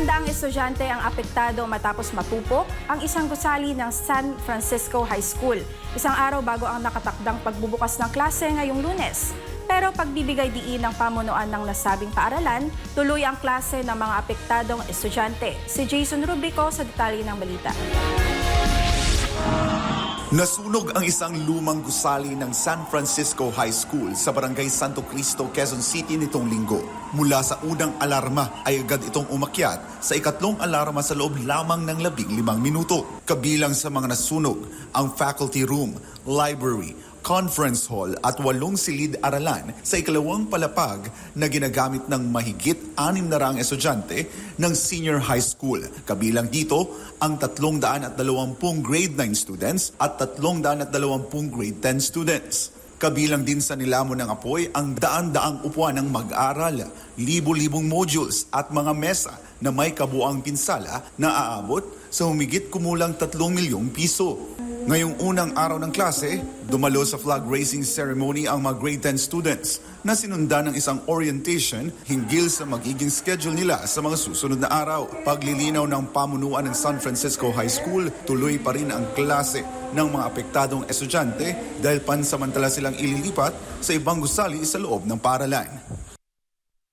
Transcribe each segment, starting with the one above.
Daang estudyante ang apektado matapos matupok ang isang gusali ng San Francisco High School. Isang araw bago ang nakatakdang pagbubukas ng klase ngayong Lunes. Pero pagbibigay diin ng pamunuan ng nasabing paaralan, tuloy ang klase ng mga apektadong estudyante. Si Jason Rubrico sa detalye ng balita. Nasunog ang isang lumang gusali ng San Francisco High School sa Barangay Santo Cristo, Quezon City nitong linggo. Mula sa unang alarma ay agad itong umakyat sa ikatlong alarma sa loob lamang ng 15 minuto. Kabilang sa mga nasunog ang faculty room, library, conference hall at 8 silid-aralan sa ikalawang palapag na ginagamit ng mahigit 600 estudyante ng senior high school. Kabilang dito ang 320 grade 9 students at 320 grade 10 students. Kabilang din sa nilamon ng apoy ang daan-daang upuan ng mag-aaral, libo-libong modules at mga mesa na may kabuang pinsala na aabot sa humigit kumulang 3 milyong piso. Ngayong unang araw ng klase, dumalo sa flag raising ceremony ang mga grade 10 students na sinundan ng isang orientation hinggil sa magiging schedule nila sa mga susunod na araw. Paglilinaw ng pamunuan ng San Francisco High School, tuloy pa rin ang klase ng mga apektadong estudyante dahil pansamantala silang ililipat sa ibang gusali sa loob ng paaralan.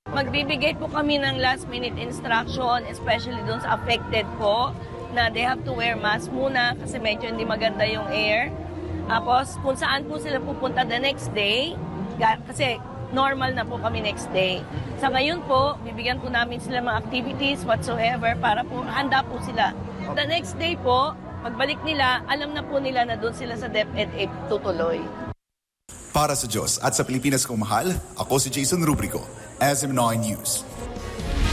Magbibigay po kami ng last minute instruction, especially doon sa affected po, na they have to wear mask muna kasi medyo hindi maganda yung air. Tapos kung saan po sila pupunta the next day, kasi normal na po kami next day. Sa ngayon po, bibigyan po namin sila mga activities whatsoever para po handa po sila. The next day po, pagbalik nila, alam na po nila na doon sila sa DepEd tutuloy. Para sa Diyos at sa Pilipinas kong mahal, ako si Jason Rubrico, SM9 News.